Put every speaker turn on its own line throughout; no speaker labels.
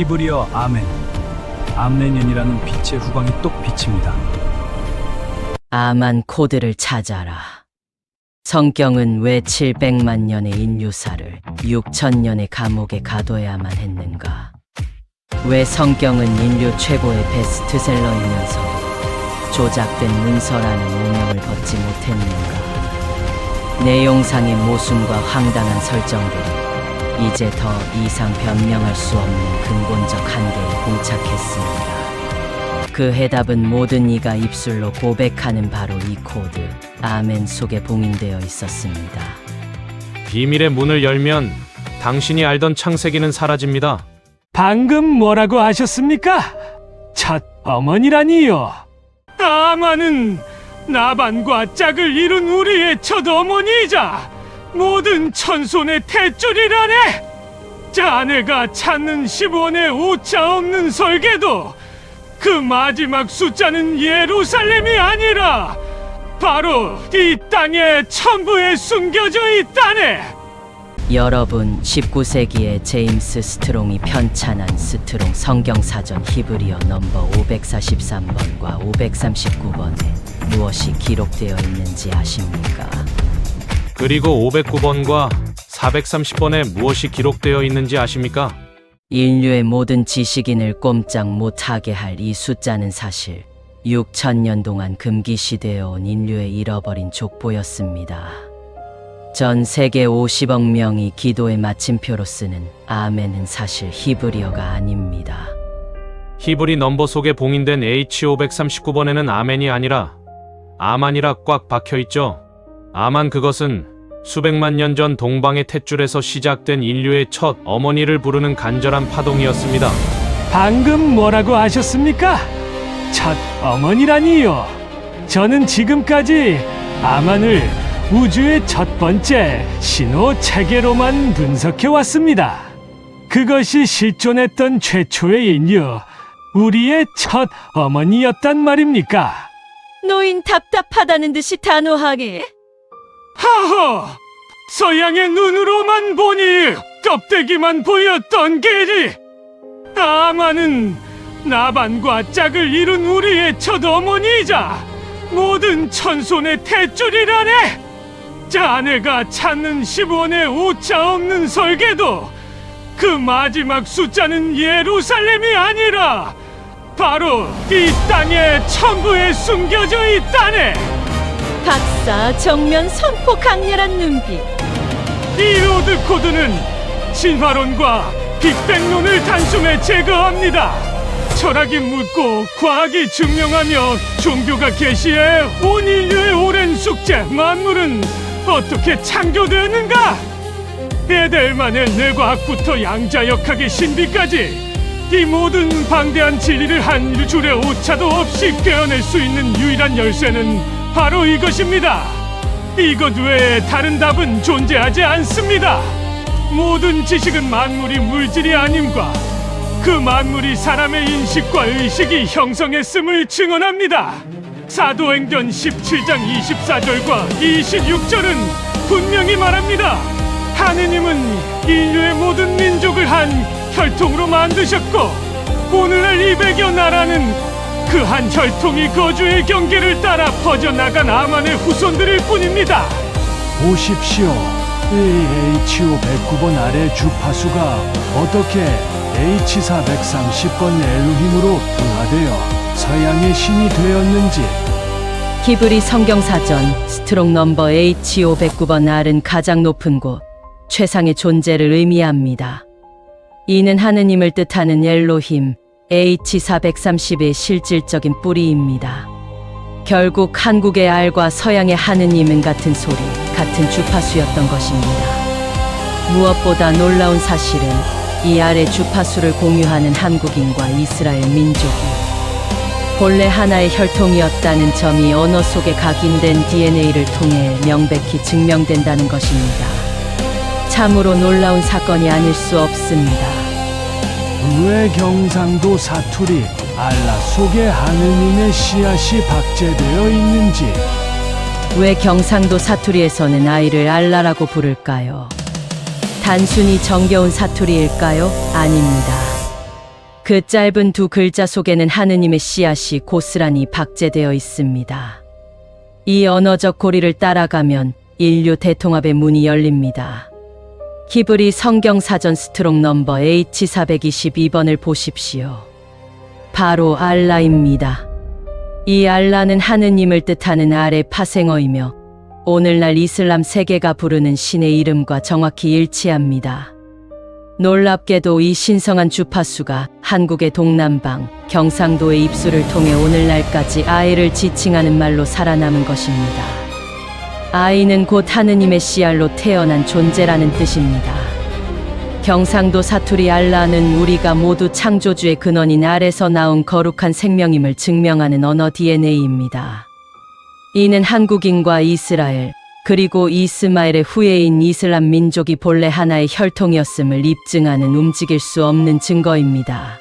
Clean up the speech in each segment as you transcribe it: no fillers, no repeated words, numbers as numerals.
히브리어 아멘. 암레년이라는 빛의 후광이 똑 비칩니다.
아만 코드를 찾아라. 성경은 왜 700만 년의 인류사를 6,000년의 감옥에 가둬야만 했는가? 왜 성경은 인류 최고의 베스트셀러이면서 조작된 문서라는 오명을 벗지 못했는가? 내용상의 모순과 황당한 설정들이 이제 더 이상 변명할 수 없는 근본적 한계에 봉착했습니다. 그 해답은 모든 이가 입술로 고백하는 바로 이 코드 아멘 속에 봉인되어 있었습니다.
비밀의 문을 열면 당신이 알던 창세기는 사라집니다.
방금 뭐라고 하셨습니까? 첫 어머니라니요. 아마는 나반과 짝을 이룬 우리의 첫 어머니이자 모든 천손의 탯줄이라네. 자네가 찾는 10원의 오차 없는 설계도 그 마지막 숫자는 예루살렘이 아니라 바로 이 땅에 천부에 숨겨져 있다네.
여러분, 19세기에 제임스 스트롱이 편찬한 스트롱 성경사전 히브리어 넘버 543번과 539번에 무엇이 기록되어 있는지 아십니까?
그리고 509번과 430번에 무엇이 기록되어 있는지 아십니까?
인류의 모든 지식인을 꼼짝 못하게 할 이 숫자는 사실 6,000년 동안 금기시되어 온 인류의 잃어버린 족보였습니다. 전 세계 50억 명이 기도의 마침표로 쓰는 아멘은 사실 히브리어가 아닙니다.
히브리 넘버 속에 봉인된 H539번에는 아멘이 아니라 아만이라 꽉 박혀있죠. 아만, 그것은 수백만 년 전 동방의 탯줄에서 시작된 인류의 첫 어머니를 부르는 간절한 파동이었습니다.
방금 뭐라고 하셨습니까? 첫 어머니라니요. 저는 지금까지 아만을 우주의 첫 번째 신호 체계로만 분석해 왔습니다. 그것이 실존했던 최초의 인류, 우리의 첫 어머니였단 말입니까?
노인 답답하다는 듯이 단호하게.
하하! 서양의 눈으로만 보니 껍데기만 보였던 게리! 아마는 나반과 짝을 이룬 우리의 첫 어머니이자 모든 천손의 탯줄이라네! 자네가 찾는 10원의 오차 없는 설계도 그 마지막 숫자는 예루살렘이 아니라 바로 이 땅의 천부에 숨겨져 있다네!
박사 정면 선포 강렬한 눈빛.
이 로드 코드는 진화론과 빅뱅론을 단숨에 제거합니다. 철학이 묻고 과학이 증명하며 종교가 계시해 온 인류의 오랜 숙제 만물은 어떻게 창조되었는가? 에델만의 뇌과학부터 양자역학의 신비까지 이 모든 방대한 진리를 한 줄의 오차도 없이 꿰어낼 수 있는 유일한 열쇠는 바로 이것입니다. 이것 외에 다른 답은 존재하지 않습니다. 모든 지식은 만물이 물질이 아님과 그 만물이 사람의 인식과 의식이 형성했음을 증언합니다. 사도행전 17장 24절과 26절은 분명히 말합니다. 하느님은 인류의 모든 민족을 한 혈통으로 만드셨고 오늘날 200여 나라는 그 한 혈통이 거주의 경계를 따라 퍼져나간 아만의 후손들일 뿐입니다.
보십시오. 이 H509번 아래 주파수가 어떻게 H430번 엘로힘으로 분화되어 서양의 신이 되었는지.
히브리 성경사전 스트롱 넘버 H509번 R은 가장 높은 곳, 최상의 존재를 의미합니다. 이는 하느님을 뜻하는 엘로힘, H430의 실질적인 뿌리입니다. 결국 한국의 R과 서양의 하느님은 같은 소리, 같은 주파수였던 것입니다. 무엇보다 놀라운 사실은 이 R의 주파수를 공유하는 한국인과 이스라엘 민족이 본래 하나의 혈통이었다는 점이 언어 속에 각인된 DNA를 통해 명백히 증명된다는 것입니다. 참으로 놀라운 사건이 아닐 수 없습니다.
왜 경상도 사투리 알라 속에 하느님의 씨앗이 박제되어 있는지.
왜 경상도 사투리에서는 아이를 알라라고 부를까요? 단순히 정겨운 사투리일까요? 아닙니다. 그 짧은 두 글자 속에는 하느님의 씨앗이 고스란히 박제되어 있습니다. 이 언어적 고리를 따라가면 인류 대통합의 문이 열립니다. 히브리 성경 사전 스트롱 넘버 H422번을 보십시오. 바로 알라입니다. 이 알라는 하느님을 뜻하는 아래 파생어이며 오늘날 이슬람 세계가 부르는 신의 이름과 정확히 일치합니다. 놀랍게도 이 신성한 주파수가 한국의 동남방, 경상도의 입술을 통해 오늘날까지 아이를 지칭하는 말로 살아남은 것입니다. 아이는 곧 하느님의 씨알로 태어난 존재라는 뜻입니다. 경상도 사투리 알라는 우리가 모두 창조주의 근원인 알에서 나온 거룩한 생명임을 증명하는 언어 DNA입니다. 이는 한국인과 이스라엘, 그리고 이스마엘의 후예인 이슬람 민족이 본래 하나의 혈통이었음을 입증하는 움직일 수 없는 증거입니다.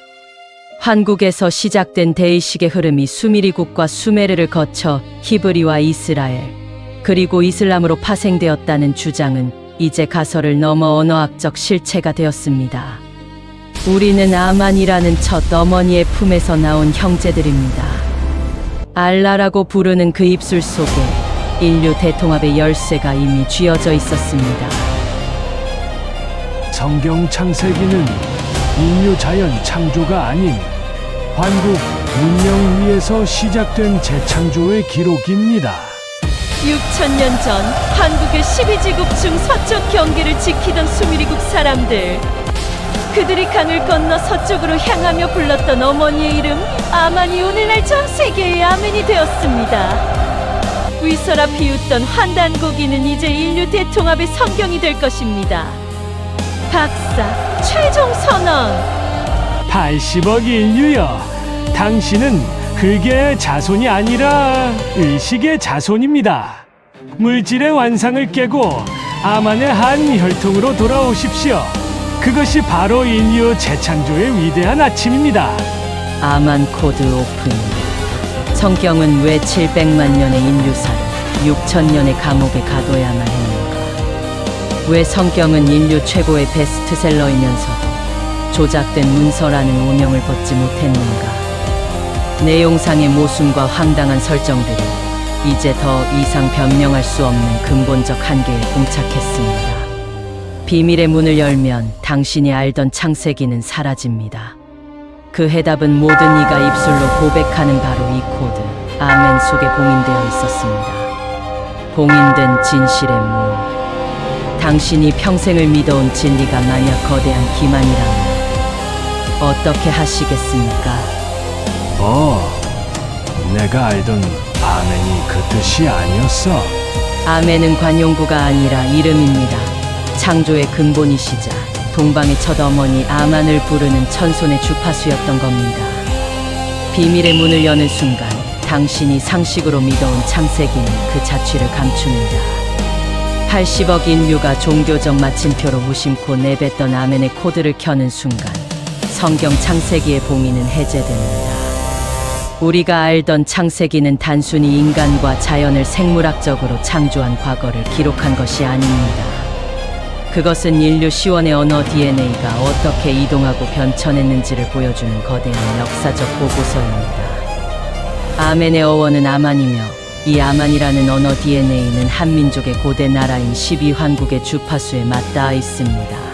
한국에서 시작된 대의식의 흐름이 수미리국과 수메르를 거쳐 히브리와 이스라엘, 그리고 이슬람으로 파생되었다는 주장은 이제 가설을 넘어 언어학적 실체가 되었습니다. 우리는 아만이라는 첫 어머니의 품에서 나온 형제들입니다. 알라라고 부르는 그 입술 속에 인류 대통합의 열쇠가 이미 쥐어져 있었습니다.
성경 창세기는 인류 자연 창조가 아닌 환국 문명 위에서 시작된 재창조의 기록입니다.
6,000년 전 한국의 12지국 중 서쪽 경계를 지키던 수미리국 사람들, 그들이 강을 건너 서쪽으로 향하며 불렀던 어머니의 이름 아만이 오늘날 전 세계의 아멘이 되었습니다. 위서라 비웃던 환단고기는 이제 인류 대통합의 성경이 될 것입니다. 박사, 최종 선언!
80억 인류여, 당신은 흙의 자손이 아니라 의식의 자손입니다. 물질의 완상을 깨고 아만의 한 혈통으로 돌아오십시오. 그것이 바로 인류 재창조의 위대한 아침입니다.
아만 코드 오픈. 성경은 왜 700만 년의 인류사를 6,000년의 감옥에 가둬야만 했는가? 왜 성경은 인류 최고의 베스트셀러이면서도 조작된 문서라는 오명을 벗지 못했는가? 내용상의 모순과 황당한 설정들이 이제 더 이상 변명할 수 없는 근본적 한계에 봉착했습니다. 비밀의 문을 열면 당신이 알던 창세기는 사라집니다. 그 해답은 모든 이가 입술로 고백하는 바로 이 코드, 아멘 속에 봉인되어 있었습니다. 봉인된 진실의 문. 당신이 평생을 믿어온 진리가 만약 거대한 기만이라면 어떻게 하시겠습니까?
내가 알던 아멘이 그 뜻이 아니었어.
아멘은 관용구가 아니라 이름입니다. 창조의 근본이시자 동방의 첫 어머니 아만을 부르는 천손의 주파수였던 겁니다. 비밀의 문을 여는 순간 당신이 상식으로 믿어온 창세기는 그 자취를 감춥니다. 80억 인류가 종교적 마침표로 무심코 내뱉던 아멘의 코드를 켜는 순간 성경 창세기의 봉인은 해제됩니다. 우리가 알던 창세기는 단순히 인간과 자연을 생물학적으로 창조한 과거를 기록한 것이 아닙니다. 그것은 인류 시원의 언어 DNA가 어떻게 이동하고 변천했는지를 보여주는 거대한 역사적 보고서입니다. 아멘의 어원은 아만이며 이 아만이라는 언어 DNA는 한민족의 고대 나라인 12환국의 주파수에 맞닿아 있습니다.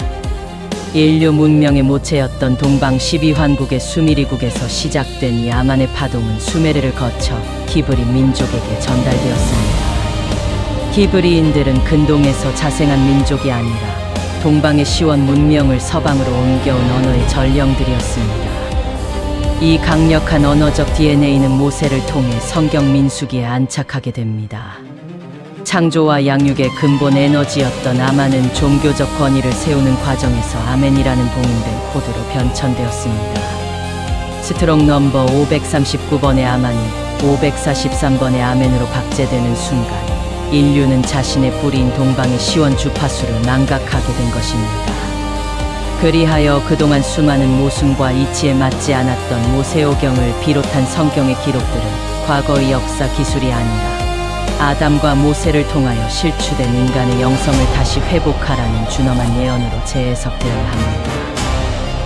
인류 문명의 모체였던 동방 12환국의 수미리국에서 시작된 이 아만의 파동은 수메르를 거쳐 히브리 민족에게 전달되었습니다. 히브리인들은 근동에서 자생한 민족이 아니라 동방의 시원 문명을 서방으로 옮겨온 언어의 전령들이었습니다. 이 강력한 언어적 DNA는 모세를 통해 성경 민수기에 안착하게 됩니다. 창조와 양육의 근본 에너지였던 아만은 종교적 권위를 세우는 과정에서 아멘이라는 봉인된 코드로 변천되었습니다. 스트롱 넘버 539번의 아만이 543번의 아멘으로 박제되는 순간 인류는 자신의 뿌리인 동방의 시원 주파수를 망각하게 된 것입니다. 그리하여 그동안 수많은 모순과 이치에 맞지 않았던 모세오경을 비롯한 성경의 기록들은 과거의 역사 기술이 아니라 아담과 모세를 통하여 실추된 인간의 영성을 다시 회복하라는 준엄한 예언으로 재해석되어야 합니다.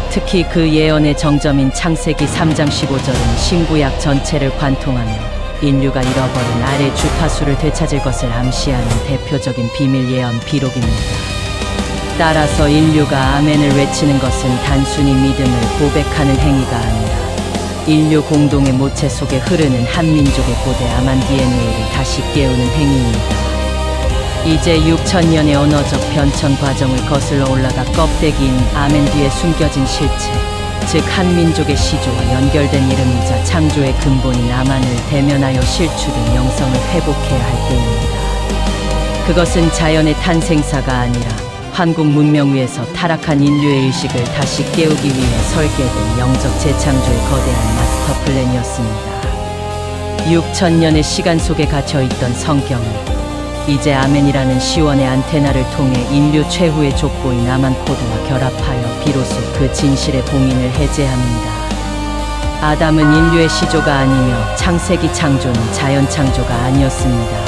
특히 그 예언의 정점인 창세기 3장 15절은 신구약 전체를 관통하며 인류가 잃어버린 아래 주파수를 되찾을 것을 암시하는 대표적인 비밀 예언 비록입니다. 따라서 인류가 아멘을 외치는 것은 단순히 믿음을 고백하는 행위가 아니라 인류 공동의 모체 속에 흐르는 한 민족의 고대 아만 DNA를 다시 깨우는 행위입니다. 이제 6천년의 언어적 변천 과정을 거슬러 올라가 껍데기인 아멘 뒤에 숨겨진 실체, 즉 한 민족의 시조와 연결된 이름이자 창조의 근본인 아만을 대면하여 실추된 영성을 회복해야 할 때입니다. 그것은 자연의 탄생사가 아니라 한국 문명 위에서 타락한 인류의 의식을 다시 깨우기 위해 설계된 영적 재창조의 거대한 마스터 플랜이었습니다. 6천년의 시간 속에 갇혀있던 성경은 이제 아멘이라는 시원의 안테나를 통해 인류 최후의 족보인 아만 코드와 결합하여 비로소 그 진실의 봉인을 해제합니다. 아담은 인류의 시조가 아니며 창세기 창조는 자연 창조가 아니었습니다.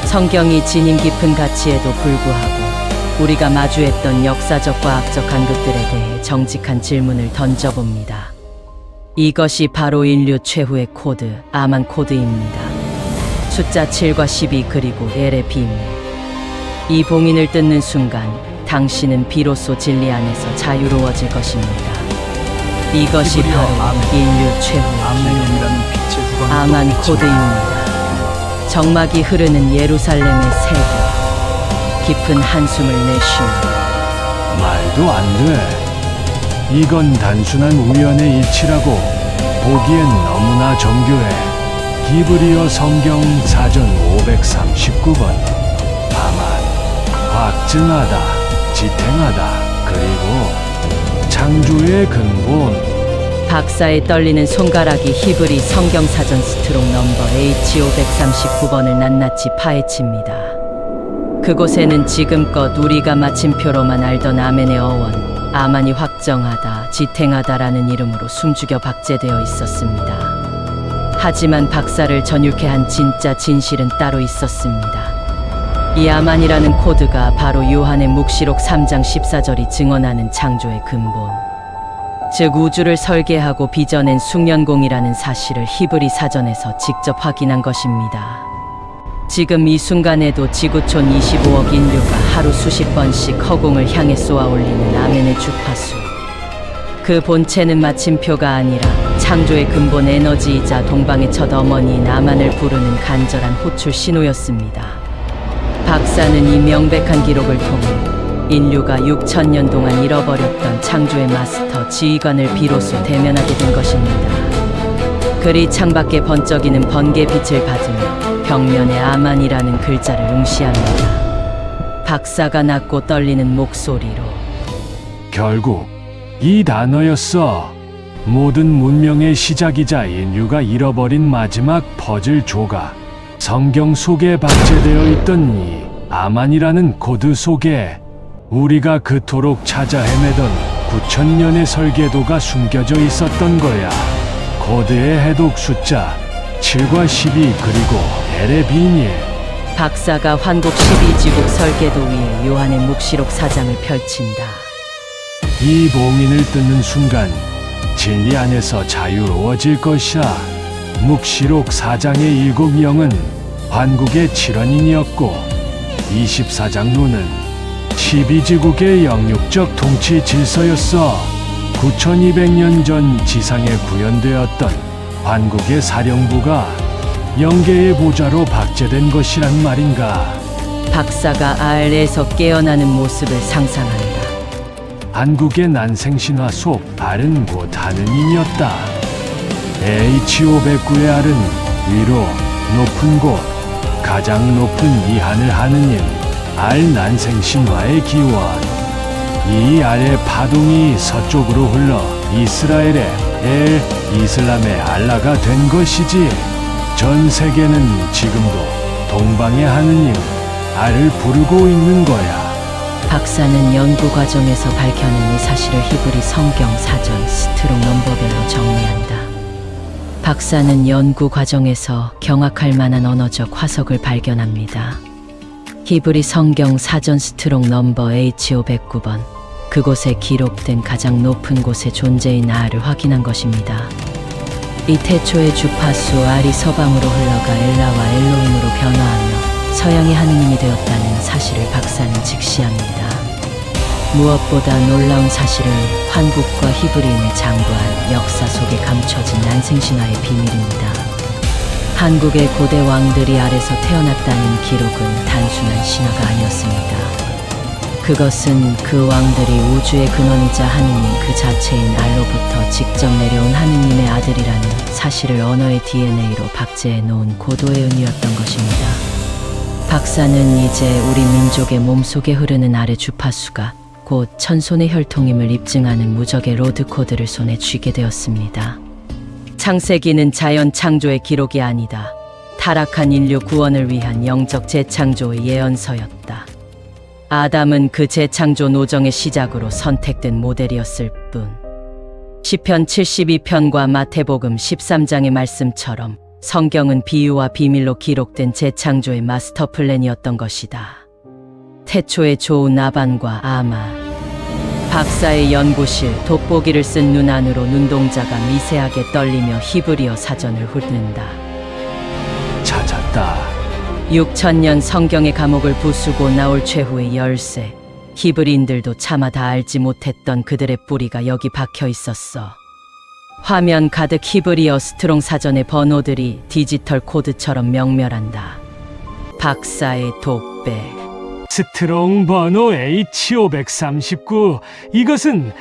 성경이 지님 깊은 가치에도 불구하고 우리가 마주했던 역사적 과학적 간극들에 대해 정직한 질문을 던져봅니다. 이것이 바로 인류 최후의 코드, 아만 코드입니다. 숫자 7과 12 그리고 엘의 비밀. 이 봉인을 뜯는 순간 당신은 비로소 진리 안에서 자유로워질 것입니다. 이것이
히브리어
바로
아멘.
인류 최후의
암내년이라는 빛의 후광이
아만
또 비칩니다.
코드입니다. 정막이 흐르는 예루살렘의 세계. 깊은 한숨을 내쉬며
말도 안 돼. 이건 단순한 우연의 일치라고 보기엔 너무나 정교해. 히브리어 성경 사전 539번. 아만, 확증하다, 지탱하다, 그리고 창조의 근본.
박사의 떨리는 손가락이 히브리 성경사전 스트록 넘버 H539번을 낱낱이 파헤칩니다. 그곳에는 지금껏 우리가 마침표로만 알던 아멘의 어원, 아만이 확정하다, 지탱하다라는 이름으로 숨죽여 박제되어 있었습니다. 하지만 박사를 전율케 한 진짜 진실은 따로 있었습니다. 이 아만이라는 코드가 바로 요한의 묵시록 3장 14절이 증언하는 창조의 근본, 즉 우주를 설계하고 빚어낸 숙련공이라는 사실을 히브리 사전에서 직접 확인한 것입니다. 지금 이 순간에도 지구촌 25억 인류가 하루 수십 번씩 허공을 향해 쏘아 올리는 아멘의 주파수, 그 본체는 마침표가 아니라 창조의 근본 에너지이자 동방의 첫 어머니인 아만을 부르는 간절한 호출 신호였습니다. 박사는 이 명백한 기록을 통해 인류가 6천년 동안 잃어버렸던 창조의 마스터 지휘관을 비로소 대면하게 된 것입니다. 그리 창밖에 번쩍이는 번개 빛을 받으며 벽면에 아만이라는 글자를 응시합니다. 박사가 낮고 떨리는 목소리로
결국 이 단어였어. 모든 문명의 시작이자 인류가 잃어버린 마지막 퍼즐 조각. 성경 속에 박제되어 있던 이 아만이라는 코드 속에 우리가 그토록 찾아 헤매던 9천년의 설계도가 숨겨져 있었던 거야. 코드의 해독 숫자 7과 12 그리고 엘의 비밀.
박사가 환국 12지국 설계도 위에 요한의 묵시록 4장을 펼친다.
이 봉인을 뜯는 순간 진리 안에서 자유로워질 것이야. 묵시록 4장의 7영은 환국의 7원인이었고 24장 론은 12지국의 영육적 통치 질서였어. 9200년 전 지상에 구현되었던 환국의 사령부가 영계의 보좌로 박제된 것이란 말인가.
박사가 알에서 깨어나는 모습을 상상한다.
한국의 난생신화 속 알은 곧 하느님이었다. H509의 알은 위로 높은 곳, 가장 높은 이 하늘 하느님, 알 난생신화의 기원. 이 알의 파동이 서쪽으로 흘러 이스라엘의 엘, 이슬람의 알라가 된 것이지. 전 세계는 지금도 동방의 하느님, 알을 부르고 있는 거야.
박사는 연구 과정에서 밝혀낸 이 사실을 히브리 성경 사전 스트록 넘버별로 정리한다. 박사는 연구 과정에서 경악할 만한 언어적 화석을 발견합니다. 히브리 성경 사전 스트록 넘버 H509번. 그 그곳에 기록된 가장 높은 곳의 존재인 아를 확인한 것입니다. 이 태초의 주파수 알이 서방으로 흘러가 엘라와 엘로힘으로 변화하며 서양의 하느님이 되었다는 사실을 박사는 직시합니다. 무엇보다 놀라운 사실은 한국과 히브리인을 장구한 역사 속에 감춰진 난생신화의 비밀입니다. 한국의 고대 왕들이 알에서 태어났다는 기록은 단순한 신화가 아니었습니다. 그것은 그 왕들이 우주의 근원이자 하느님 그 자체인 알로부터 직접 내려온 하느님의 아들이라는 사실을 언어의 DNA로 박제해 놓은 고도의 은유였던 것입니다. 박사는 이제 우리 민족의 몸속에 흐르는 알의 주파수가 곧 천손의 혈통임을 입증하는 무적의 로드 코드를 손에 쥐게 되었습니다. 창세기는 자연 창조의 기록이 아니다. 타락한 인류 구원을 위한 영적 재창조의 예언서였다. 아담은 그 재창조 노정의 시작으로 선택된 모델이었을 뿐. 시편 72편과 마태복음 13장의 말씀처럼 성경은 비유와 비밀로 기록된 재창조의 마스터 플랜이었던 것이다. 태초의 조우 나반과 아마. 박사의 연구실 돋보기를 쓴 눈 안으로 눈동자가 미세하게 떨리며 히브리어 사전을 훑는다.
찾았다.
6000년 성경의 감옥을 부수고 나올 최후의 열쇠. 히브리인들도 차마 다 알지 못했던 그들의 뿌리가 여기 박혀 있었어. 화면 가득 히브리어 스트롱 사전의 번호들이 디지털 코드처럼 명멸한다. 박사의 독백.
스트롱 번호 H539. 이것은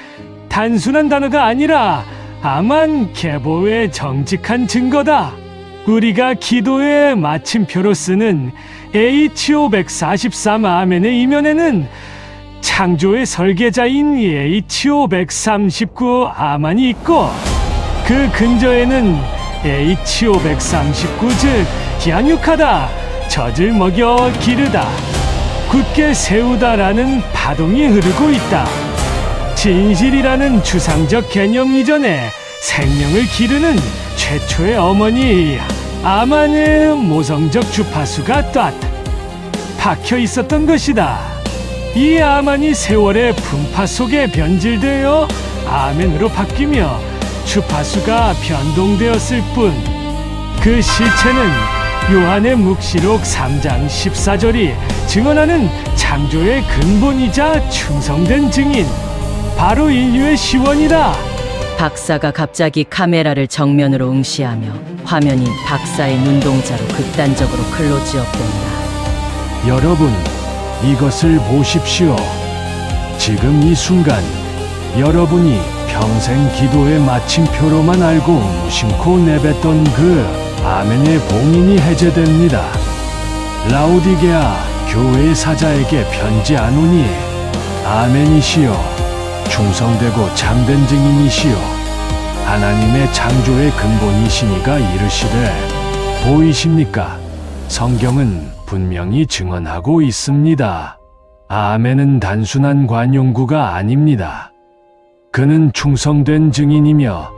단순한 단어가 아니라 아만 계보의 정직한 증거다. 우리가 기도의 마침표로 쓰는 H543 아멘의 이면에는 창조의 설계자인 H539 아만이 있고 그 근저에는 H539 즉 양육하다, 젖을 먹여 기르다, 굳게 세우다라는 파동이 흐르고 있다. 진실이라는 추상적 개념 이전에 생명을 기르는 최초의 어머니 아만의 모성적 주파수가 딱 박혀 있었던 것이다. 이 아만이 세월의 분파 속에 변질되어 아멘으로 바뀌며 주파수가 변동되었을 뿐. 그 실체는 요한의 묵시록 3장 14절이 증언하는 창조의 근본이자 충성된 증인, 바로 인류의 시원이다.
박사가 갑자기 카메라를 정면으로 응시하며 화면이 박사의 눈동자로 극단적으로 클로즈업된다.
여러분, 이것을 보십시오. 지금 이 순간 여러분이 평생 기도의 마침표로만 알고 무심코 내뱉던 그 아멘의 봉인이 해제됩니다. 라오디게아 교회의 사자에게 편지하노니 아멘이시여, 충성되고 참된 증인이시여, 하나님의 창조의 근본이시니가 이르시되 보이십니까? 성경은 분명히 증언하고 있습니다. 아멘은 단순한 관용구가 아닙니다. 그는 충성된 증인이며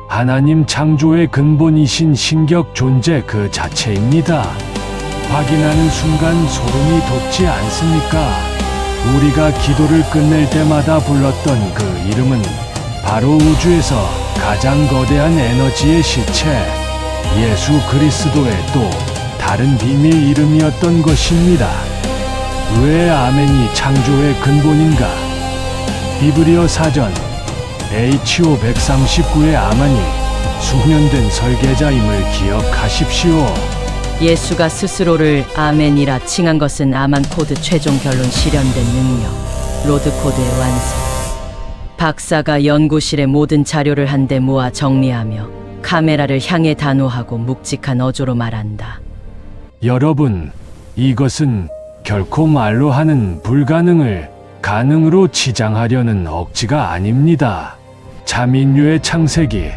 하나님 창조의 근본이신 신격 존재 그 자체입니다. 확인하는 순간 소름이 돋지 않습니까? 우리가 기도를 끝낼 때마다 불렀던 그 이름은 바로 우주에서 가장 거대한 에너지의 실체, 예수 그리스도의 또 다른 비밀 이름이었던 것입니다. 왜 아멘이 창조의 근본인가? 히브리어 사전 H539의 아만이 숙련된 설계자임을 기억하십시오.
예수가 스스로를 아멘이라 칭한 것은 아만 코드 최종 결론 실현된 능력, 로드 코드의 완성. 박사가 연구실의 모든 자료를 한데 모아 정리하며 카메라를 향해 단호하고 묵직한 어조로 말한다.
여러분, 이것은 결코 말로 하는 불가능을 가능으로 치장하려는 억지가 아닙니다. 참 인류의 창세기,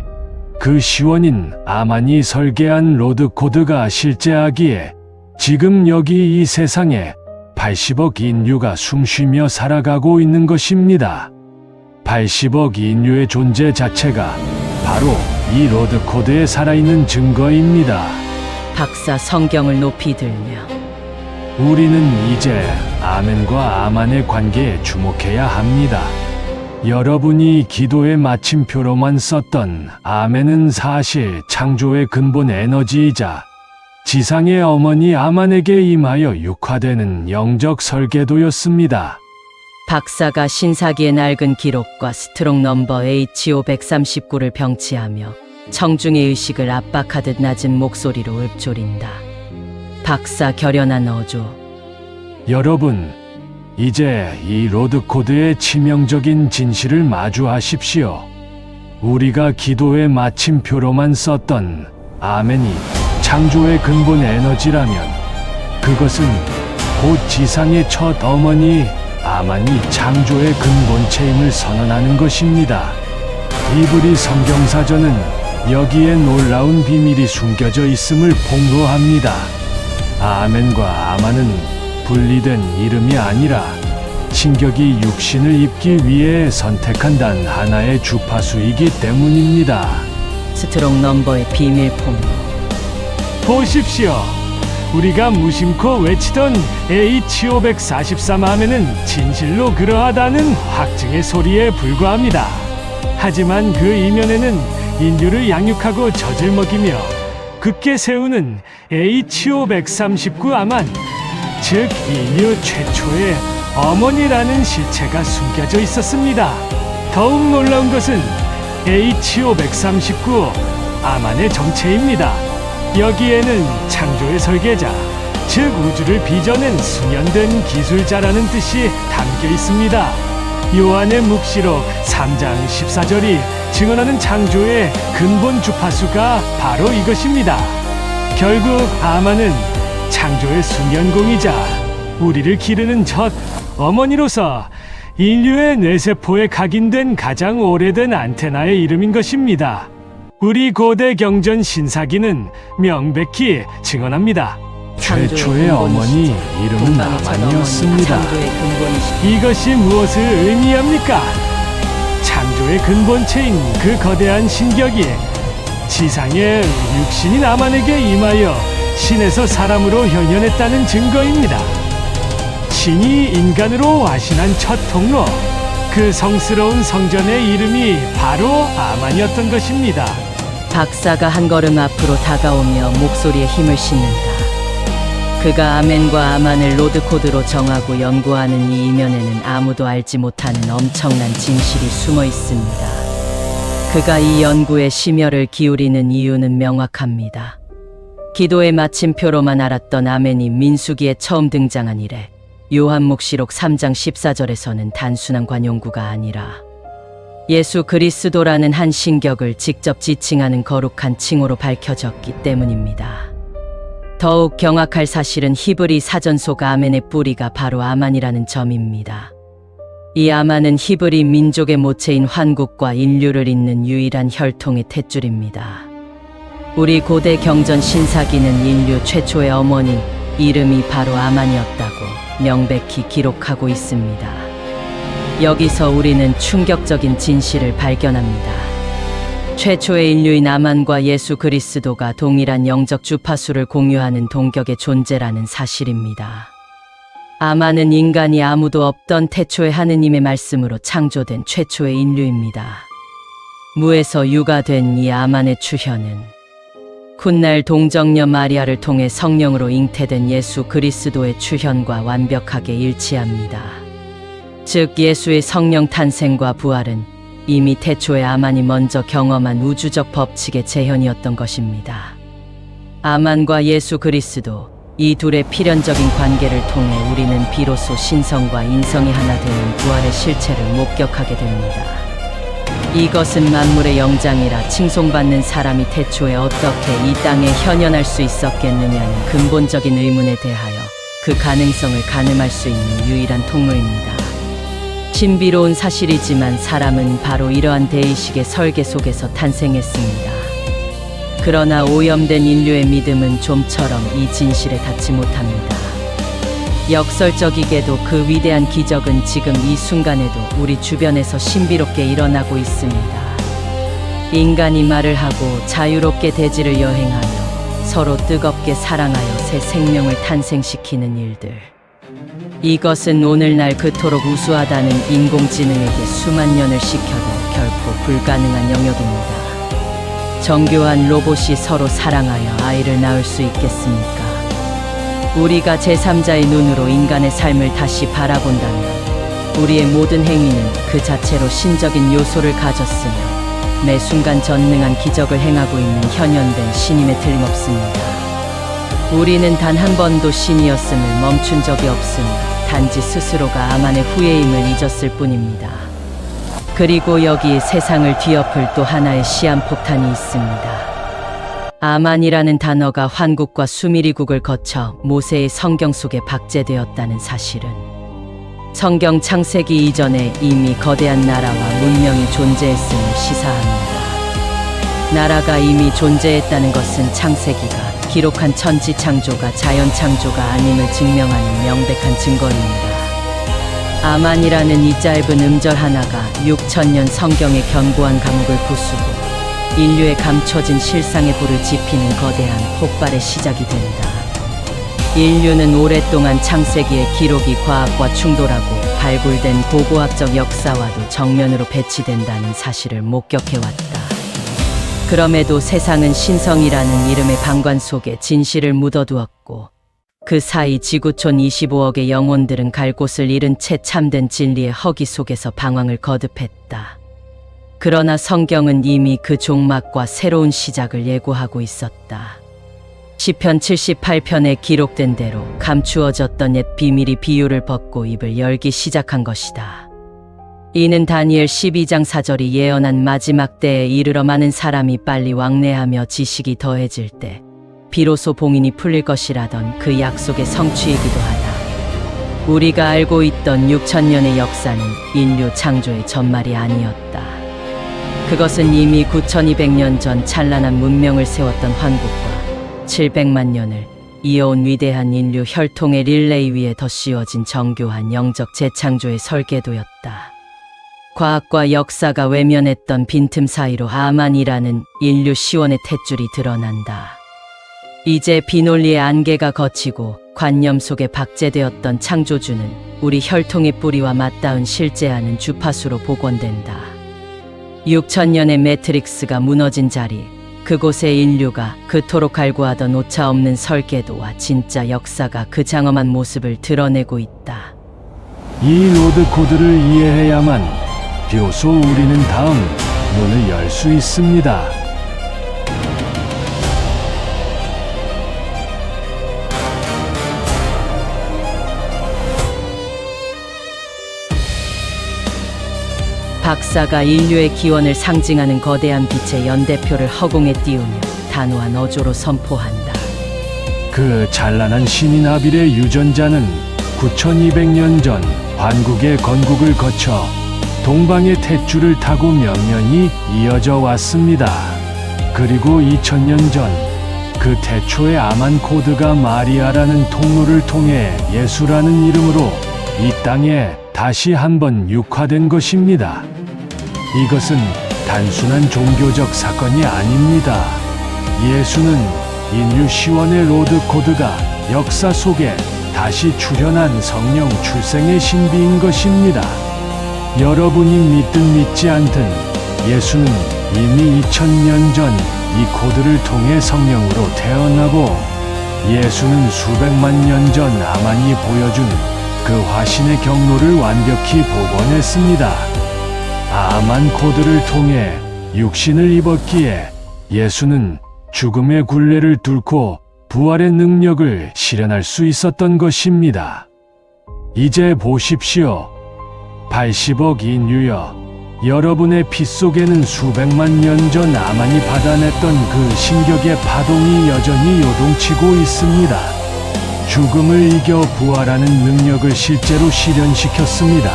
그 시원인 아만이 설계한 로드 코드가 실제하기에 지금 여기 이 세상에 80억 인류가 숨쉬며 살아가고 있는 것입니다. 80억 인류의 존재 자체가 바로 이 로드 코드에 살아있는 증거입니다.
박사 성경을 높이 들며
우리는 이제 아멘과 아만의 관계에 주목해야 합니다. 여러분이 기도의 마침표로만 썼던 아멘은 사실 창조의 근본 에너지이자 지상의 어머니 아만에게 임하여 육화되는 영적 설계도였습니다.
박사가 신사기의 낡은 기록과 스트롱 넘버 H539를 병치하며 청중의 의식을 압박하듯 낮은 목소리로 읊조린다. 박사 결연한 어조.
여러분, 이제 이 로드코드의 치명적인 진실을 마주하십시오. 우리가 기도의 마침표로만 썼던 아멘이 창조의 근본 에너지라면 그것은 곧 지상의 첫 어머니 아만이 창조의 근본체임을 선언하는 것입니다. 이브리 성경사전은 여기에 놀라운 비밀이 숨겨져 있음을 폭로합니다. 아멘과 아만은 분리된 이름이 아니라 신격이 육신을 입기 위해 선택한 단 하나의 주파수이기 때문입니다.
스트롱 넘버의 비밀 폭로.
보십시오. 우리가 무심코 외치던 H543 아멘은 진실로 그러하다는 확증의 소리에 불과합니다. 하지만 그 이면에는 인류를 양육하고 젖을 먹이며 굳게 세우는 H539 아만, 즉 인류 최초의 어머니라는 실체가 숨겨져 있었습니다. 더욱 놀라운 것은 H539 아만의 정체입니다. 여기에는 창조의 설계자, 즉 우주를 빚어낸 수년된 기술자라는 뜻이 담겨 있습니다. 요한의 묵시록 3장 14절이 증언하는 창조의 근본 주파수가 바로 이것입니다. 결국 아만은 창조의 수년공이자 우리를 기르는 첫 어머니로서 인류의 뇌세포에 각인된 가장 오래된 안테나의 이름인 것입니다. 우리 고대 경전 신사기는 명백히 증언합니다.
최초의 어머니 이름은 아만이었습니다.
이것이 무엇을 의미합니까? 창조의 근본체인 그 거대한 신격이 지상의 육신인 아만에게 임하여 신에서 사람으로 현현했다는 증거입니다. 신이 인간으로 와신한 첫 통로, 그 성스러운 성전의 이름이 바로 아만이었던 것입니다.
박사가 한 걸음 앞으로 다가오며 목소리에 힘을 싣는다. 그가 아멘과 아만을 로드코드로 정하고 연구하는 이 이면에는 아무도 알지 못하는 엄청난 진실이 숨어 있습니다. 그가 이 연구에 심혈을 기울이는 이유는 명확합니다. 기도의 마침표로만 알았던 아멘이 민수기에 처음 등장한 이래 요한묵시록 3장 14절에서는 단순한 관용구가 아니라 예수 그리스도라는 한 신격을 직접 지칭하는 거룩한 칭호로 밝혀졌기 때문입니다. 더욱 경악할 사실은 히브리 사전 속 아멘의 뿌리가 바로 아만이라는 점입니다. 이 아만은 히브리 민족의 모체인 환국과 인류를 잇는 유일한 혈통의 탯줄입니다. 우리 고대 경전 신사기는 인류 최초의 어머니 이름이 바로 아만이었다고 명백히 기록하고 있습니다. 여기서 우리는 충격적인 진실을 발견합니다. 최초의 인류인 아만과 예수 그리스도가 동일한 영적 주파수를 공유하는 동격의 존재라는 사실입니다. 아만은 인간이 아무도 없던 태초의 하느님의 말씀으로 창조된 최초의 인류입니다. 무에서 유가 된 이 아만의 추현은 훗날 동정녀 마리아를 통해 성령으로 잉태된 예수 그리스도의 추현과 완벽하게 일치합니다. 즉 예수의 성령 탄생과 부활은 이미 태초의 아만이 먼저 경험한 우주적 법칙의 재현이었던 것입니다. 아만과 예수 그리스도, 이 둘의 필연적인 관계를 통해 우리는 비로소 신성과 인성이 하나 되는 부활의 실체를 목격하게 됩니다. 이것은 만물의 영장이라 칭송받는 사람이 태초에 어떻게 이 땅에 현현할 수 있었겠느냐는 근본적인 의문에 대하여 그 가능성을 가늠할 수 있는 유일한 통로입니다. 신비로운 사실이지만 사람은 바로 이러한 대의식의 설계 속에서 탄생했습니다. 그러나 오염된 인류의 믿음은 좀처럼 이 진실에 닿지 못합니다. 역설적이게도 그 위대한 기적은 지금 이 순간에도 우리 주변에서 신비롭게 일어나고 있습니다. 인간이 말을 하고 자유롭게 대지를 여행하며 서로 뜨겁게 사랑하여 새 생명을 탄생시키는 일들. 이것은 오늘날 그토록 우수하다는 인공지능에게 수만 년을 시켜도 결코 불가능한 영역입니다. 정교한 로봇이 서로 사랑하여 아이를 낳을 수 있겠습니까? 우리가 제3자의 눈으로 인간의 삶을 다시 바라본다면 우리의 모든 행위는 그 자체로 신적인 요소를 가졌으며 매 순간 전능한 기적을 행하고 있는 현현된 신임에 틀림없습니다. 우리는 단 한 번도 신이었음을 멈춘 적이 없으며 단지 스스로가 아만의 후예임을 잊었을 뿐입니다. 그리고 여기 세상을 뒤엎을 또 하나의 시한폭탄이 있습니다. 아만이라는 단어가 환국과 수미리국을 거쳐 모세의 성경 속에 박제되었다는 사실은 성경 창세기 이전에 이미 거대한 나라와 문명이 존재했음을 시사합니다. 나라가 이미 존재했다는 것은 창세기가 기록한 천지 창조가 자연 창조가 아님을 증명하는 명백한 증거입니다. 아만이라는 이 짧은 음절 하나가 6000년 성경의 견고한 감옥을 부수고 인류의 감춰진 실상의 불을 지피는 거대한 폭발의 시작이 된다. 인류는 오랫동안 창세기의 기록이 과학과 충돌하고 발굴된 고고학적 역사와도 정면으로 배치된다는 사실을 목격해왔다. 그럼에도 세상은 신성이라는 이름의 방관 속에 진실을 묻어두었고 그 사이 지구촌 25억의 영혼들은 갈 곳을 잃은 채 참된 진리의 허기 속에서 방황을 거듭했다. 그러나 성경은 이미 그 종말과 새로운 시작을 예고하고 있었다. 시편 78편에 기록된 대로 감추어졌던 옛 비밀이 비유를 벗고 입을 열기 시작한 것이다. 이는 다니엘 12장 4절이 예언한 마지막 때에 이르러 많은 사람이 빨리 왕래하며 지식이 더해질 때 비로소 봉인이 풀릴 것이라던 그 약속의 성취이기도 하다. 우리가 알고 있던 6000년의 역사는 인류 창조의 전말이 아니었다. 그것은 이미 9200년 전 찬란한 문명을 세웠던 환국과 700만 년을 이어온 위대한 인류 혈통의 릴레이 위에 덧씌워진 정교한 영적 재창조의 설계도였다. 과학과 역사가 외면했던 빈틈 사이로 아만이라는 인류 시원의 탯줄이 드러난다. 이제 비논리의 안개가 걷히고 관념 속에 박제되었던 창조주는 우리 혈통의 뿌리와 맞닿은 실제하는 주파수로 복원된다. 6000년의 매트릭스가 무너진 자리, 그곳에 인류가 그토록 갈구하던 오차 없는 설계도와 진짜 역사가 그 장엄한 모습을 드러내고 있다.
이 로드 코드를 이해해야만 비로소 우리는 다음 문을 열 수 있습니다.
박사가 인류의 기원을 상징하는 거대한 빛의 연대표를 허공에 띄우며 단호한 어조로 선포한다.
그 찬란한 신인 아빌의 유전자는 9200년 전 환국의 건국을 거쳐 동방의 탯줄을 타고 면면이 이어져 왔습니다. 그리고 2000년 전 그 태초의 아만 코드가 마리아라는 통로를 통해 예수라는 이름으로 이 땅에 다시 한번 육화된 것입니다. 이것은 단순한 종교적 사건이 아닙니다. 예수는 인류 시원의 로드 코드가 역사 속에 다시 출현한 성령 출생의 신비인 것입니다. 여러분이 믿든 믿지 않든 예수는 이미 2000년 전 이 코드를 통해 성령으로 태어나고 예수는 수백만 년 전 아만이 보여준 그 화신의 경로를 완벽히 복원했습니다. 아만 코드를 통해 육신을 입었기에 예수는 죽음의 굴레를 뚫고 부활의 능력을 실현할 수 있었던 것입니다. 이제 보십시오. 80억 인류여, 여러분의 피 속에는 수백만 년 전 아만이 받아냈던 그 신격의 파동이 여전히 요동치고 있습니다. 죽음을 이겨 부활하는 능력을 실제로 실현시켰습니다.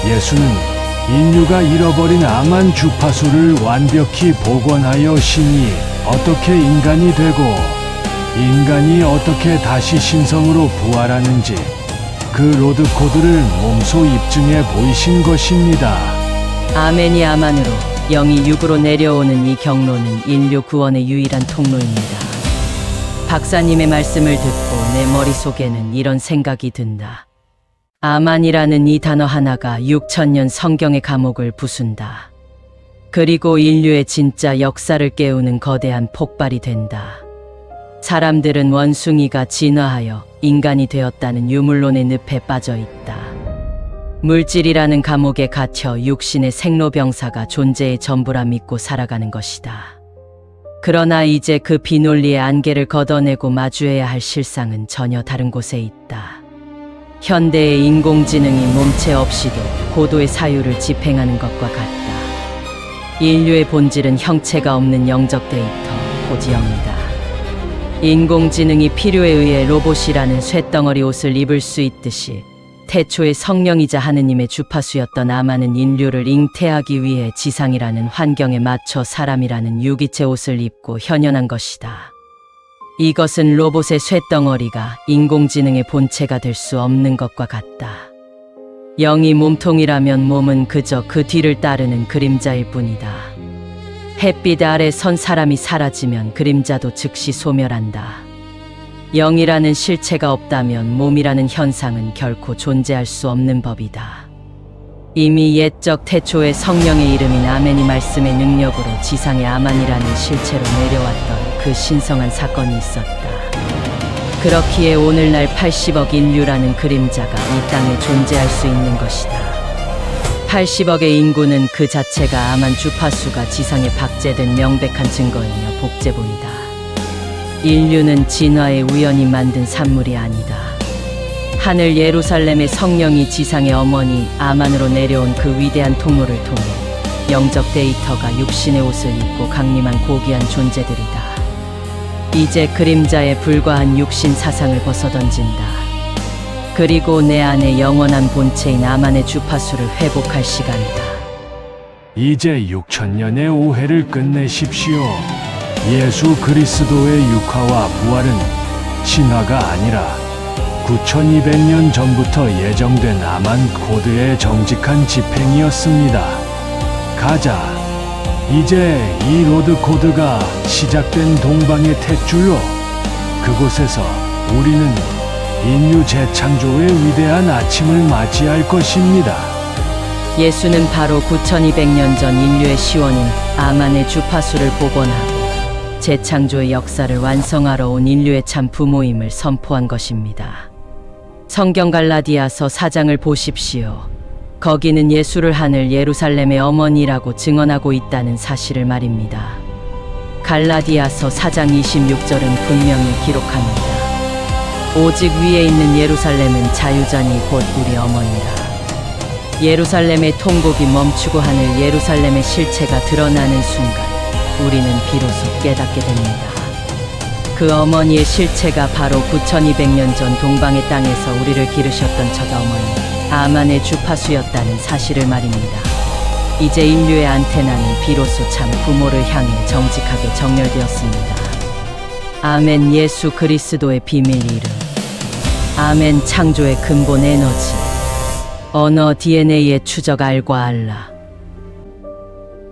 예수는 인류가 잃어버린 아만 주파수를 완벽히 복원하여 신이 어떻게 인간이 되고 인간이 어떻게 다시 신성으로 부활하는지 그 로드 코드를 몸소 입증해 보이신 것입니다.
아멘이 아만으로 영이 육으로 내려오는 이 경로는 인류 구원의 유일한 통로입니다. 박사님의 말씀을 듣고 내 머릿속에는 이런 생각이 든다. 아만이라는 이 단어 하나가 6천년 성경의 감옥을 부순다. 그리고 인류의 진짜 역사를 깨우는 거대한 폭발이 된다. 사람들은 원숭이가 진화하여 인간이 되었다는 유물론의 늪에 빠져 있다. 물질이라는 감옥에 갇혀 육신의 생로병사가 존재의 전부라 믿고 살아가는 것이다. 그러나 이제 그 비논리의 안개를 걷어내고 마주해야 할 실상은 전혀 다른 곳에 있다. 현대의 인공지능이 몸체 없이도 고도의 사유를 집행하는 것과 같다. 인류의 본질은 형체가 없는 영적 데이터, 곧 영이다. 인공지능이 필요에 의해 로봇이라는 쇳덩어리 옷을 입을 수 있듯이 태초의 성령이자 하느님의 주파수였던 아만은 인류를 잉태하기 위해 지상이라는 환경에 맞춰 사람이라는 유기체 옷을 입고 현현한 것이다. 이것은 로봇의 쇳덩어리가 인공지능의 본체가 될 수 없는 것과 같다. 영이 몸통이라면 몸은 그저 그 뒤를 따르는 그림자일 뿐이다. 햇빛 아래 선 사람이 사라지면 그림자도 즉시 소멸한다. 영이라는 실체가 없다면 몸이라는 현상은 결코 존재할 수 없는 법이다. 이미 옛적 태초의 성령의 이름인 아멘이 말씀의 능력으로 지상의 아만이라는 실체로 내려왔던 그 신성한 사건이 있었다. 그렇기에 오늘날 80억 인류라는 그림자가 이 땅에 존재할 수 있는 것이다. 80억의 인구는 그 자체가 아만 주파수가 지상에 박제된 명백한 증거이며 복제본이다. 인류는 진화에 우연히 만든 산물이 아니다. 하늘 예루살렘의 성령이 지상의 어머니 아만으로 내려온 그 위대한 통로를 통해 영적 데이터가 육신의 옷을 입고 강림한 고귀한 존재들이다. 이제 그림자에 불과한 육신 사상을 벗어던진다. 그리고 내 안에 영원한 본체인 아만의 주파수를 회복할 시간이다.
이제 6천년의 오해를 끝내십시오. 예수 그리스도의 육화와 부활은 신화가 아니라 9200년 전부터 예정된 아만 코드의 정직한 집행이었습니다. 가자. 이제 이 로드 코드가 시작된 동방의 탯줄로 그곳에서 우리는 인류 재창조의 위대한 아침을 맞이할 것입니다.
예수는 바로 9200년 전 인류의 시원인 아만의 주파수를 복원하고 재창조의 역사를 완성하러 온 인류의 참 부모임을 선포한 것입니다. 성경 갈라디아서 4장을 보십시오. 거기는 예수를 하늘 예루살렘의 어머니라고 증언하고 있다는 사실을 말입니다. 갈라디아서 4장 26절은 분명히 기록합니다. 오직 위에 있는 예루살렘은 자유자니 곧 우리 어머니라. 예루살렘의 통곡이 멈추고 하늘 예루살렘의 실체가 드러나는 순간 우리는 비로소 깨닫게 됩니다. 그 어머니의 실체가 바로 9200년 전 동방의 땅에서 우리를 기르셨던 첫 어머니 아만의 주파수였다는 사실을 말입니다. 이제 인류의 안테나는 비로소 참 부모를 향해 정직하게 정렬되었습니다. 아멘. 예수 그리스도의 비밀 이름. 아멘. 창조의 근본 에너지. 언어 DNA의 추적 알과 알라.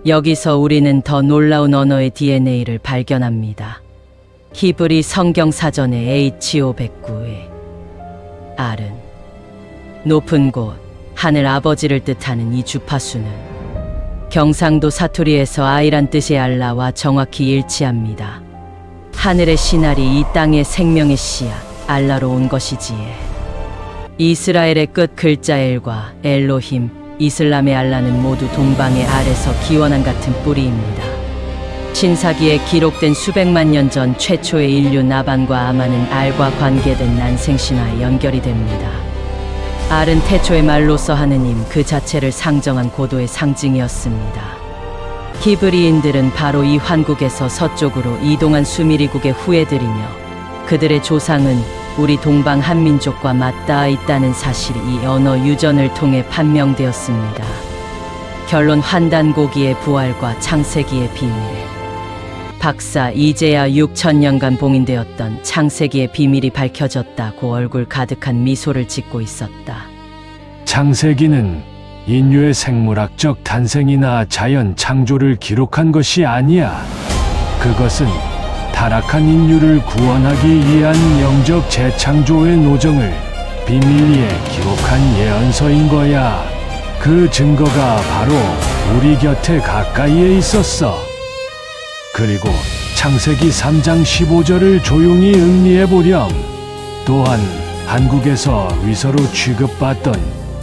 여기서 우리는 더 놀라운 언어의 DNA를 발견합니다. 히브리 성경 사전의 H509의 R은 높은 곳, 하늘 아버지를 뜻하는 이 주파수는 경상도 사투리에서 아이란 뜻의 알라와 정확히 일치합니다. 하늘의 신알이 이 땅의 생명의 씨앗 알라로 온 것이지에. 이스라엘의 끝 글자 엘과 엘로힘, 이슬람의 알라는 모두 동방의 알에서 기원한 같은 뿌리입니다. 신사기에 기록된 수백만 년 전 최초의 인류 나반과 아만은 알과 관계된 난생신화에 연결이 됩니다. 알은 태초의 말로서 하느님 그 자체를 상정한 고도의 상징이었습니다. 히브리인들은 바로 이 환국에서 서쪽으로 이동한 수미리국의 후예들이며 그들의 조상은 우리 동방 한민족과 맞닿아 있다는 사실이 이 언어 유전을 통해 판명되었습니다. 결론 환단고기의 부활과 창세기의 비밀. 박사 이제야 6000년간 봉인되었던 창세기의 비밀이 밝혀졌다고 얼굴 가득한 미소를 짓고 있었다.
창세기는 인류의 생물학적 탄생이나 자연 창조를 기록한 것이 아니야. 그것은 타락한 인류를 구원하기 위한 영적 재창조의 노정을 비밀리에 기록한 예언서인 거야. 그 증거가 바로 우리 곁에 가까이에 있었어. 그리고 창세기 3장 15절을 조용히 음미해 보렴. 또한 한국에서 위서로 취급받던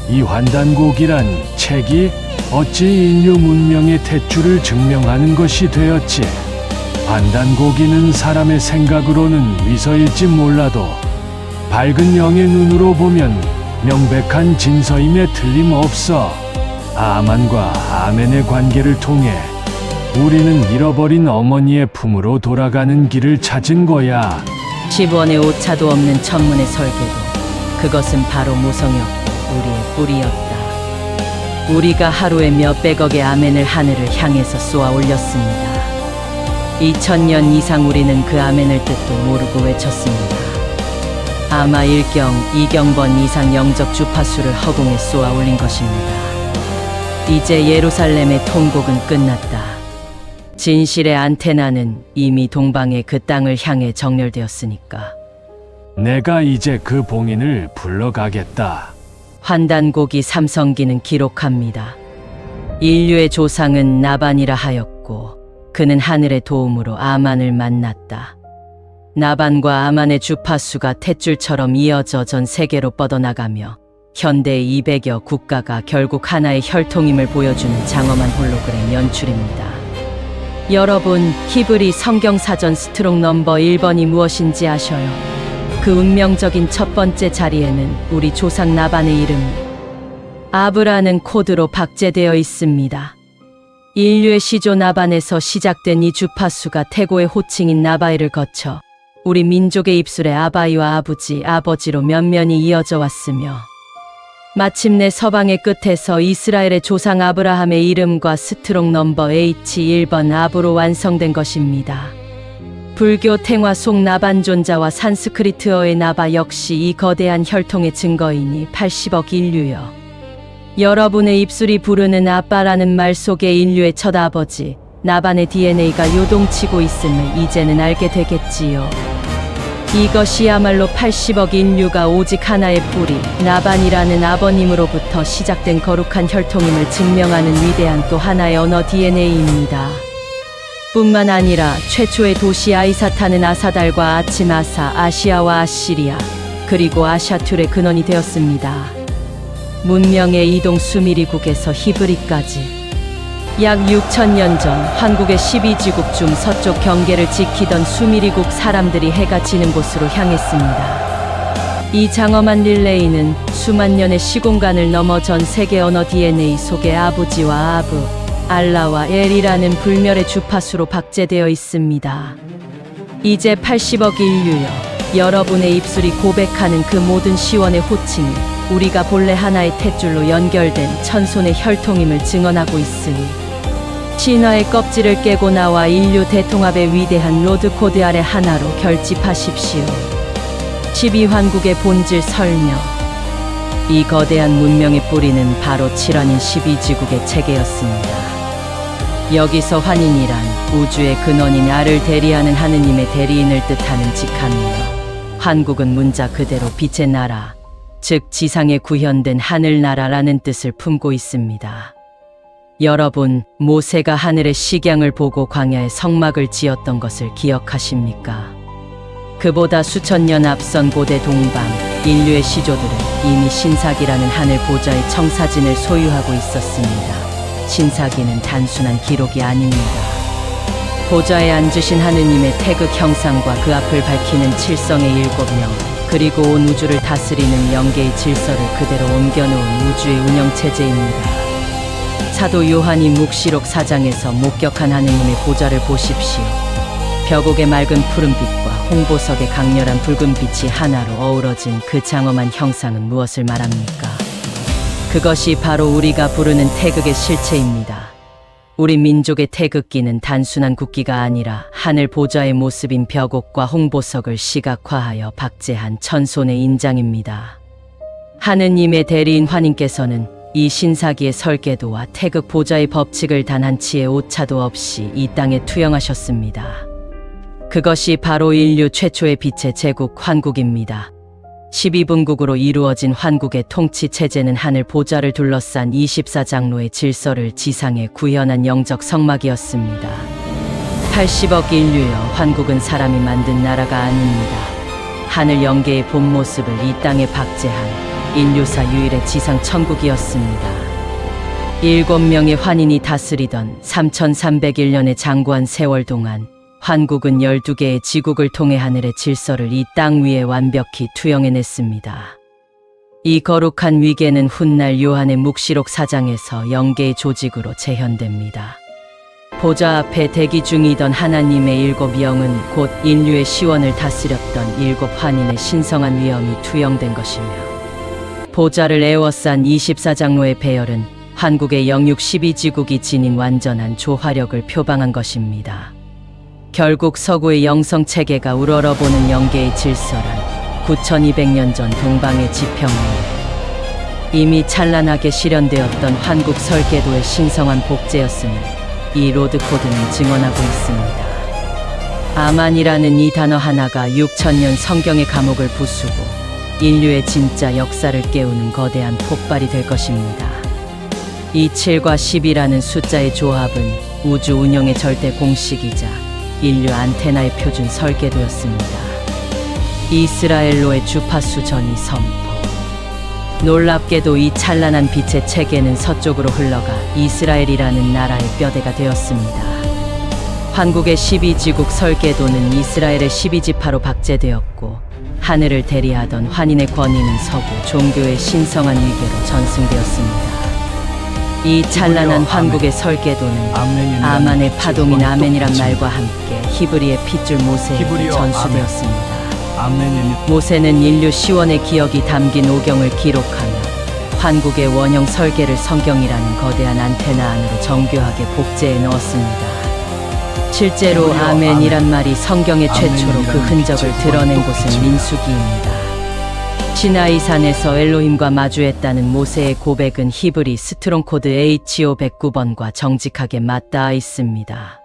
이 환단곡이란 책이 어찌 인류 문명의 탯줄을 증명하는 것이 되었지. 환단고기는 사람의 생각으로는 위서일지 몰라도 밝은 영의 눈으로 보면 명백한 진서임에 틀림없어. 아만과 아멘의 관계를 통해 우리는 잃어버린 어머니의 품으로 돌아가는 길을 찾은 거야.
10원의 오차도 없는 천문의 설계도 그것은 바로 모성이었고 우리의 뿌리였다. 우리가 하루에 몇백억의 아멘을 하늘을 향해서 쏘아 올렸습니다. 2000년 이상 우리는 그 아멘을 뜻도 모르고 외쳤습니다. 아마 1경, 2경번 이상 영적 주파수를 허공에 쏘아 올린 것입니다. 이제 예루살렘의 통곡은 끝났다. 진실의 안테나는 이미 동방의 그 땅을 향해 정렬되었으니까.
내가 이제 그 봉인을 불러가겠다.
환단곡이 삼성기는 기록합니다. 인류의 조상은 나반이라 하였고 그는 하늘의 도움으로 아만을 만났다. 나반과 아만의 주파수가 탯줄처럼 이어져 전 세계로 뻗어나가며 현대의 200여 국가가 결국 하나의 혈통임을 보여주는 장엄한 홀로그램 연출입니다. 여러분, 히브리 성경사전 스트롱 넘버 1번이 무엇인지 아셔요? 그 운명적인 첫 번째 자리에는 우리 조상 나반의 이름 아브라는 코드로 박제되어 있습니다. 인류의 시조 나반에서 시작된 이 주파수가 태고의 호칭인 나바이를 거쳐 우리 민족의 입술에 아바이와 아부지, 아버지로 면면이 이어져 왔으며 마침내 서방의 끝에서 이스라엘의 조상 아브라함의 이름과 스트롱 넘버 H1번 아브로 완성된 것입니다. 불교 탱화 속 나반존자와 산스크리트어의 나바 역시 이 거대한 혈통의 증거이니 80억 인류여. 여러분의 입술이 부르는 아빠라는 말 속에 인류의 첫 아버지 나반의 DNA가 요동치고 있음을 이제는 알게 되겠지요. 이것이야말로 80억 인류가 오직 하나의 뿌리 나반이라는 아버님으로부터 시작된 거룩한 혈통임을 증명하는 위대한 또 하나의 언어 DNA입니다. 뿐만 아니라 최초의 도시 아이사타는 아사달과 아치마사, 아시아와 아시리아, 그리고 아샤툴의 근원이 되었습니다. 문명의 이동 수미리국에서 히브리까지 약 6천년 전 한국의 12지국 중 서쪽 경계를 지키던 수미리국 사람들이 해가 지는 곳으로 향했습니다. 이 장엄한 릴레이는 수만 년의 시공간을 넘어 전 세계 언어 DNA 속에 아부지와 아부, 알라와 엘이라는 불멸의 주파수로 박제되어 있습니다. 이제 80억 인류여, 여러분의 입술이 고백하는 그 모든 시원의 호칭이 우리가 본래 하나의 탯줄로 연결된 천손의 혈통임을 증언하고 있으니 신화의 껍질을 깨고 나와 인류 대통합의 위대한 로드코드 아래 하나로 결집하십시오. 12환국의 본질 설명. 이 거대한 문명의 뿌리는 바로 7환인 12지국의 체계였습니다. 여기서 환인이란 우주의 근원인 아를 대리하는 하느님의 대리인을 뜻하는 직함이며, 환국은 문자 그대로 빛의 나라, 즉 지상에 구현된 하늘나라라는 뜻을 품고 있습니다. 여러분, 모세가 하늘의 식양을 보고 광야에 성막을 지었던 것을 기억하십니까? 그보다 수천 년 앞선 고대 동방, 인류의 시조들은 이미 신사기라는 하늘 보좌의 청사진을 소유하고 있었습니다. 신사기는 단순한 기록이 아닙니다. 보좌에 앉으신 하느님의 태극 형상과 그 앞을 밝히는 칠성의 7명, 그리고 온 우주를 다스리는 영계의 질서를 그대로 옮겨놓은 우주의 운영체제입니다. 사도 요한이 묵시록 4장에서 목격한 하느님의 보좌를 보십시오. 벽옥의 맑은 푸른빛과 홍보석의 강렬한 붉은빛이 하나로 어우러진 그 장엄한 형상은 무엇을 말합니까? 그것이 바로 우리가 부르는 태극의 실체입니다. 우리 민족의 태극기는 단순한 국기가 아니라 하늘 보좌의 모습인 벽옥과 홍보석을 시각화하여 박제한 천손의 인장입니다. 하느님의 대리인 환인께서는 이 신사기의 설계도와 태극 보좌의 법칙을 단 한 치의 오차도 없이 이 땅에 투영하셨습니다. 그것이 바로 인류 최초의 빛의 제국 환국입니다. 12분국으로 이루어진 환국의 통치 체제는 하늘 보좌를 둘러싼 24장로의 질서를 지상에 구현한 영적 성막이었습니다. 80억 인류여, 환국은 사람이 만든 나라가 아닙니다. 하늘 영계의 본 모습을 이 땅에 박제한 인류사 유일의 지상 천국이었습니다. 7명의 환인이 다스리던 3301년의 장구한 세월 동안 환국은 12개의 지국을 통해 하늘의 질서를 이 땅 위에 완벽히 투영해냈습니다. 이 거룩한 위계는 훗날 요한의 묵시록 4장에서 영계의 조직으로 재현됩니다. 보좌 앞에 대기 중이던 하나님의 7영은 곧 인류의 시원을 다스렸던 7 환인의 신성한 위엄이 투영된 것이며, 보좌를 에워싼 24장로의 배열은 환국의 영육 12지국이 지닌 완전한 조화력을 표방한 것입니다. 결국 서구의 영성 체계가 우러러보는 영계의 질서란 9200년 전 동방의 지평 위에 이미 찬란하게 실현되었던 환국 설계도의 신성한 복제였음을 이 로드코드는 증언하고 있습니다. 아만이라는 이 단어 하나가 6000년 성경의 감옥을 부수고 인류의 진짜 역사를 깨우는 거대한 폭발이 될 것입니다. 이 7과 10이라는 숫자의 조합은 우주 운영의 절대 공식이자 인류 안테나의 표준 설계도였습니다. 이스라엘로의 주파수 전이 선포. 놀랍게도 이 찬란한 빛의 체계는 서쪽으로 흘러가 이스라엘이라는 나라의 뼈대가 되었습니다. 환국의 12지국 설계도는 이스라엘의 12지파로 박제되었고, 하늘을 대리하던 환인의 권위는 서구 종교의 신성한 위계로 전승되었습니다. 이 찬란한 환국의 설계도는 아만의 파동인 아멘이란 말과 함께 히브리의 핏줄 모세에게 전수되었습니다. 모세는 인류 시원의 기억이 담긴 오경을 기록하며 환국의 원형 설계를 성경이라는 거대한 안테나 안으로 정교하게 복제해 넣었습니다. 실제로 아멘이란 말이 성경의 최초로 그 흔적을 드러낸 곳은 민수기입니다. 시나이산에서 엘로힘과 마주했다는 모세의 고백은 히브리 스트롱 코드 H509번과 정직하게 맞닿아 있습니다.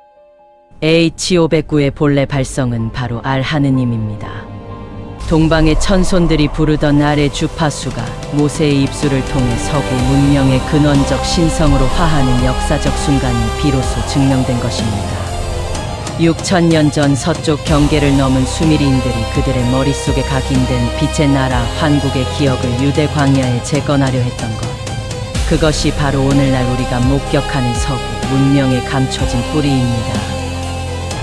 H509의 본래 발성은 바로 알 하느님입니다. 동방의 천손들이 부르던 알의 주파수가 모세의 입술을 통해 서구 문명의 근원적 신성으로 화하는 역사적 순간이 비로소 증명된 것입니다. 6000년 전 서쪽 경계를 넘은 수미리인들이 그들의 머릿속에 각인된 빛의 나라 환국의 기억을 유대 광야에 재건하려 했던 것, 그것이 바로 오늘날 우리가 목격하는 서구 문명의 감춰진 뿌리입니다.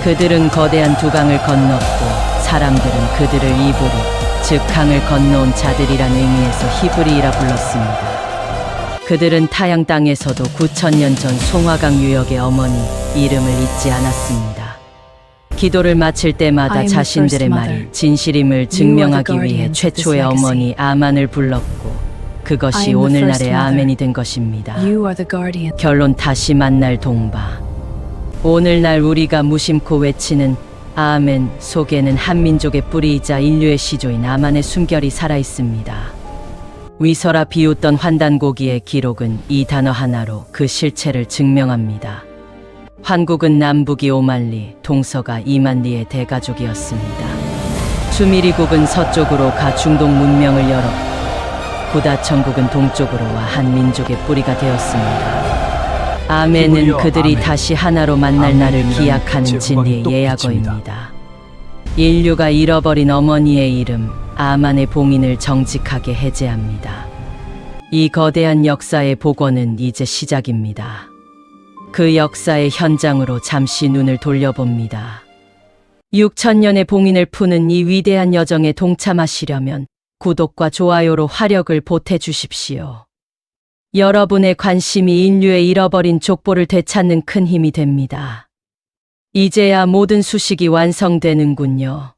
그들은 거대한 두 강을 건넜고 사람들은 그들을 이브리, 즉 강을 건너온 자들이란 의미에서 히브리이라 불렀습니다. 그들은 타양 땅에서도 9000년 전 송화강 유역의 어머니 이름을 잊지 않았습니다. 기도를 마칠 때마다 자신들의 말이 진실임을 증명하기 위해 최초의 어머니 아만을 불렀고, 그것이 오늘날의 아멘이 된 것입니다. 결론, 다시 만날 동바. 오늘날 우리가 무심코 외치는 아멘 속에는 한민족의 뿌리이자 인류의 시조인 아만의 숨결이 살아있습니다. 위서라 비웃던 환단고기의 기록은 이 단어 하나로 그 실체를 증명합니다. 환국은 남북이 5만리, 동서가 2만리의 대가족이었습니다. 수미리국은 서쪽으로 가 중동 문명을 열었고, 구다천국은 동쪽으로 와 한민족의 뿌리가 되었습니다. 아멘은 그들이 다시 하나로 만날 날을 기약하는 진리의 예약어입니다. 인류가 잃어버린 어머니의 이름 아만의 봉인을 정직하게 해제합니다. 이 거대한 역사의 복원은 이제 시작입니다. 그 역사의 현장으로 잠시 눈을 돌려봅니다. 6000년의 봉인을 푸는 이 위대한 여정에 동참하시려면 구독과 좋아요로 화력을 보태주십시오. 여러분의 관심이 인류의 잃어버린 족보를 되찾는 큰 힘이 됩니다. 이제야 모든 수식이 완성되는군요.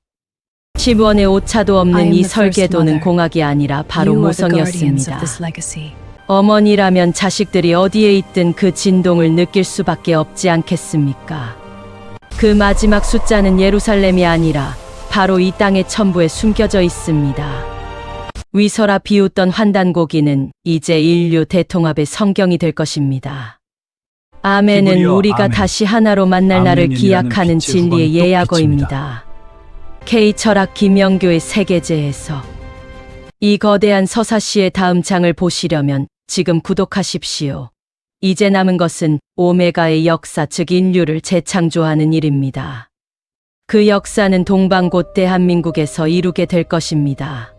10원의 오차도 없는 이 설계도는 공학이 아니라 바로 모성이었습니다. 어머니라면 자식들이 어디에 있든 그 진동을 느낄 수밖에 없지 않겠습니까? 그 마지막 숫자는 예루살렘이 아니라 바로 이 땅의 천부에 숨겨져 있습니다. 위서라 비웃던 환단고기는 이제 인류 대통합의 성경이 될 것입니다. 아멘은
히브리어
우리가
아멘.
다시 하나로 만날 날을
아멘이라는
기약하는
빛의
진리의
후광이 또
예약어입니다. K철학 김영교의 세계제에서 이 거대한 서사시의 다음 장을 보시려면 지금 구독하십시오. 이제 남은 것은 오메가의 역사, 즉 인류를 재창조하는 일입니다. 그 역사는 동방 곧 대한민국에서 이루게 될 것입니다.